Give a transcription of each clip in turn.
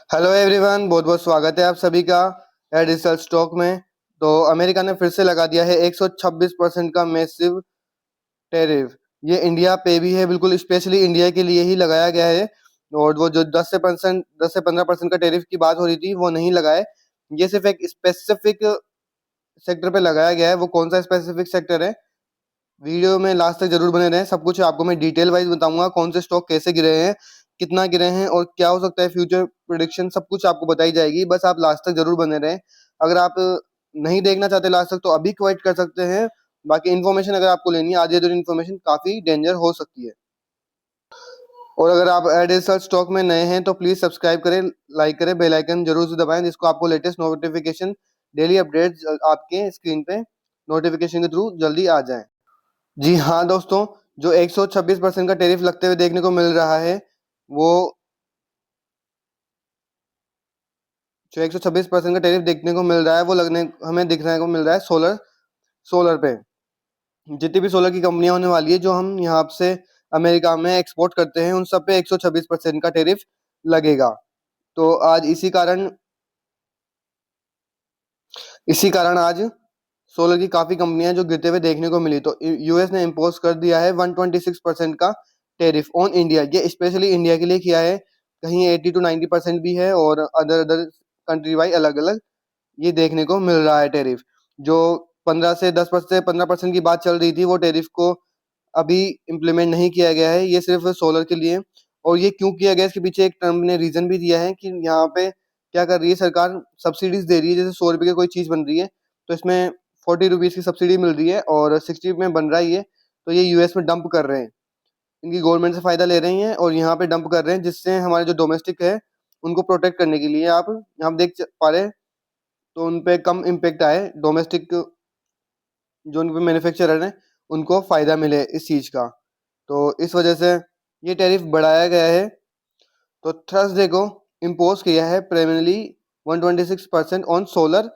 Hello everyone, बहुत बहुत स्वागत है आप सभी का एयर डिजिटल स्टॉक में। तो अमेरिका ने फिर से लगा दिया है 126% का मैसिव टैरिफ। ये इंडिया पे भी है, बिल्कुल स्पेशली इंडिया के लिए ही लगाया गया है। और वो जो 10 से 15% का टैरिफ की बात हो रही थी वो नहीं लगाए। ये सिर्फ एक स्पेसिफिक सेक्टर पे लगाया गया है। वो कौन सा स्पेसिफिक सेक्टर है, वीडियो में लास्ट तक जरूर बने रहें। सब कुछ आपको मैं डिटेल वाइज बताऊंगा, कौन से स्टॉक कैसे गिरे हैं, कितना गिरे हैं और क्या हो सकता है फ्यूचर प्रिडिक्शन, सब कुछ आपको बताई जाएगी। बस आप लास्ट तक जरूर बने रहें। अगर आप नहीं देखना चाहते लास्ट तक तो अभी क्वाइट कर सकते हैं। बाकी इन्फॉर्मेशन अगर आपको लेनी है, आधी अधूरी इन्फॉर्मेशन काफी डेंजर हो सकती है। और अगर आप एडिशनल स्टॉक में नए हैं तो प्लीज सब्सक्राइब करें, लाइक करें, बेल आइकन जरूर से दबाएं, जिसको आपको लेटेस्ट नोटिफिकेशन, डेली अपडेट्स आपके स्क्रीन पे नोटिफिकेशन के थ्रू जल्दी आ जाएं। जी हाँ दोस्तों, जो 126% का टैरिफ लगते हुए देखने को मिल रहा है, वो जो 126% का टैरिफ देखने को मिल रहा है वो लगने हमें दिखने को मिल रहा है सोलर सोलर पे। जितनी भी सोलर की कंपनियां होने वाली है जो हम यहाँ से अमेरिका में एक्सपोर्ट करते हैं, उन सब पे 126% का टैरिफ लगेगा। तो आज इसी कारण आज सोलर की काफी कंपनियां जो गिरते हुए देखने को मिली। तो यूएस ने इम्पोज कर दिया है 126% का टैरिफ ऑन इंडिया। ये स्पेशली इंडिया के लिए किया है। कहीं 80 to 90% भी है और अदर अदर कंट्री वाइज अलग अलग ये देखने को मिल रहा है टैरिफ। जो 15% की बात चल रही थी, वो टैरिफ को अभी इम्प्लीमेंट नहीं किया गया है। ये सिर्फ सोलर के लिए। और ये क्यों किया गया, इसके पीछे एक ट्रम्प ने रीजन भी दिया है कि यहाँ पे क्या कर रही है सरकार, सब्सिडीज दे रही है। जैसे 100 रुपए की कोई चीज बन रही है तो इसमें 40 रुपीज की सब्सिडी मिल रही है और 60 में बन रहा है ये। तो ये यूएस में डंप कर रहे हैं, इनकी गवर्नमेंट से फायदा ले रही हैं और यहाँ पे डंप कर रहे हैं, जिससे हमारे जो डोमेस्टिक है उनको प्रोटेक्ट करने के लिए आप हम पा रहे हैं। तो उन पे कम इम्पेक्ट आए, डोमेस्टिक जो उन पे मैन्युफैक्चरर हैं उनको फायदा मिले इस चीज का। तो इस वजह से ये टैरिफ बढ़ाया गया है। तो थर्सडे को इम्पोज किया है प्रेमिनली 126% ऑन सोलर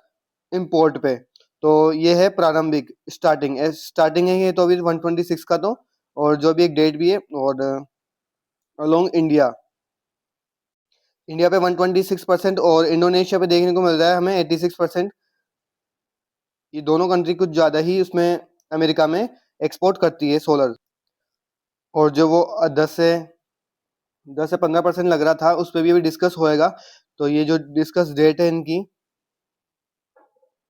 इम्पोर्ट पे। तो ये है प्रारंभिक स्टार्टिंग है ये तो अभी 126 का। तो और जो भी एक डेट भी है। और अलोंग इंडिया इंडिया पे 126% और इंडोनेशिया पे देखने को मिल रहा है हमें 86%। ये दोनों कंट्री कुछ ज्यादा ही उसमें अमेरिका में एक्सपोर्ट करती है सोलर। और जो वो 10 से 15% लग रहा था, उस पर भी अभी डिस्कस होएगा। तो ये जो डिस्कस डेट है इनकी,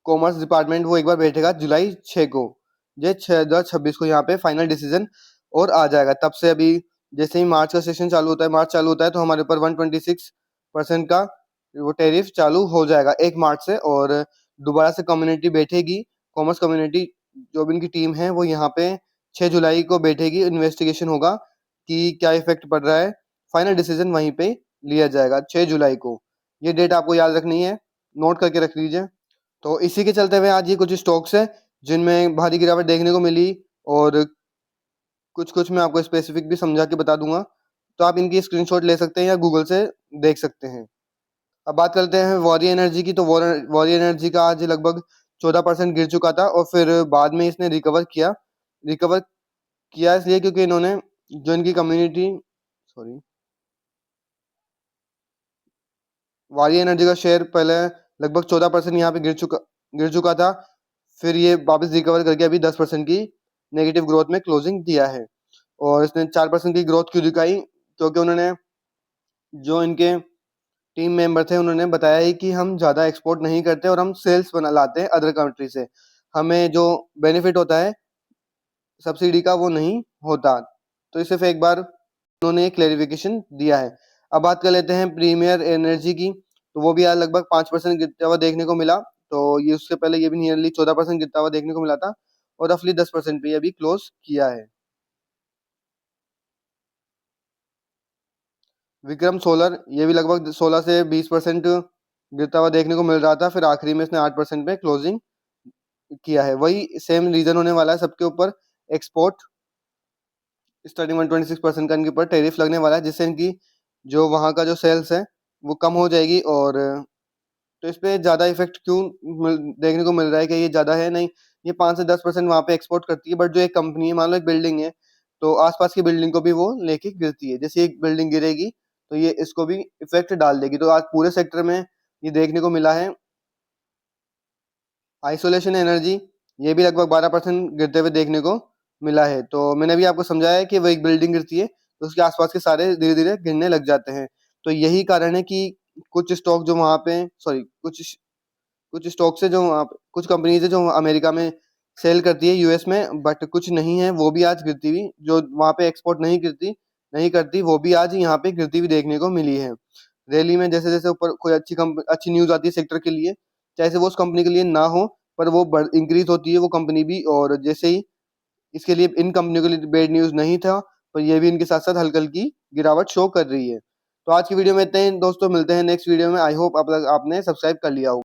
कॉमर्स डिपार्टमेंट वो एक बार बैठेगा जुलाई 6 को। ये 6/2026 को यहाँ पे फाइनल डिसीजन और आ जाएगा। तब से अभी जैसे ही मार्च का सेशन चालू होता है, मार्च चालू होता है तो हमारे ऊपर 126% का वो टैरिफ चालू हो जाएगा 1 मार्च से। और दोबारा से कम्युनिटी बैठेगी, कॉमर्स कम्युनिटी जो भी इनकी टीम है वो यहाँ पे 6 जुलाई को बैठेगी। इन्वेस्टिगेशन होगा कि क्या इफेक्ट पड़ रहा है। फाइनल डिसीजन वहीं पे लिया जाएगा 6 जुलाई को। ये डेट आपको याद रखनी है, नोट करके रख लीजिए। तो इसी के चलते हुए आज ये कुछ स्टॉक्स है जिनमें भारी गिरावट देखने को मिली। और कुछ कुछ मैं आपको स्पेसिफिक भी समझा के बता दूंगा। तो आप इनकी स्क्रीनशॉट ले सकते हैं या गूगल से देख सकते हैं। अब बात करते हैं वॉरी एनर्जी की। तो वॉरी एनर्जी का आज लगभग 14% गिर चुका था और फिर बाद में इसने रिकवर किया इसलिए क्योंकि इन्होंने जो इनकी कम्युनिटी, सॉरी, वारी एनर्जी का शेयर पहले लगभग 14% यहाँ पे गिर चुका था। फिर ये वापस रिकवर करके अभी 10% की नेगेटिव ग्रोथ में क्लोजिंग दिया है। और इसने 4% की ग्रोथ क्यों दिखाई, क्योंकि उन्होंने जो इनके टीम मेंबर थे उन्होंने बताया है कि हम ज़्यादा एक्सपोर्ट नहीं करते और हम सेल्स बना लाते हैं अदर कंट्री से। हमें जो बेनिफिट होता है सब्सिडी का वो नहीं होता। तो इसे फिर एक बार उन्होंने क्लेरिफिकेशन दिया है। अब बात कर लेते हैं प्रीमियर एनर्जी की। तो वो भी आज लगभग 5% गिरता हुआ देखने को मिला। तो ये उससे पहले ये भी नियरली 14% गिरता हुआ देखने को मिला था और रफली 10% पे अभी क्लोज किया है। विक्रम सोलर ये भी लगभग 16 से 20% गिरता हुआ देखने को मिल रहा था, फिर आखिरी में इसने 8% पे क्लोजिंग किया है। वही सेम रीजन होने वाला है सबके ऊपर। एक्सपोर्ट स्टार्टिंग 126% का इनके ऊपर टैरिफ लगने वाला है, जिससे इनकी जो वहाँ का जो सेल्स है वो कम हो जाएगी। और तो इस पे ज़्यादा इफेक्ट क्यों देखने को मिल रहा है कि ये ज़्यादा है, नहीं, ये 5 से 10% वहाँ पे एक्सपोर्ट करती है। बट जो एक कंपनी है, मान लो एक बिल्डिंग है, तो आसपास की बिल्डिंग को भी वो लेके गिरती है। जैसे एक बिल्डिंग गिरेगी तो ये इसको भी इफेक्ट डाल देगी। तो आज पूरे सेक्टर में ये देखने को मिला है। आइसोलेशन एनर्जी, ये भी लगभग 12% गिरते हुए देखने को मिला है। तो मैंने भी आपको समझाया है कि वो एक बिल्डिंग गिरती है तो उसके आसपास के सारे धीरे धीरे गिरने लग जाते हैं। तो यही कारण है कि कुछ स्टॉक जो वहाँ पे सॉरी कुछ स्टॉक्स है जो वहाँ कुछ कंपनीज है जो अमेरिका में सेल करती है यूएस में, बट कुछ नहीं है वो भी आज गिरती हुई, जो वहाँ पे एक्सपोर्ट नहीं करती वो भी आज यहाँ पे गिरती हुई देखने को मिली है। रैली में जैसे जैसे ऊपर कोई अच्छी न्यूज आती है सेक्टर के लिए, चाहे से वो उस कंपनी के लिए ना हो, पर वो इंक्रीज होती है वो कंपनी भी। और जैसे ही इसके लिए इन कंपनियों के लिए बैड न्यूज नहीं था, पर ये भी इनके साथ साथ हल्की हल्की गिरावट शो कर रही है। तो आज की वीडियो में इतना ही दोस्तों, मिलते हैं नेक्स्ट वीडियो में। आई होप आपने सब्सक्राइब कर लिया हो।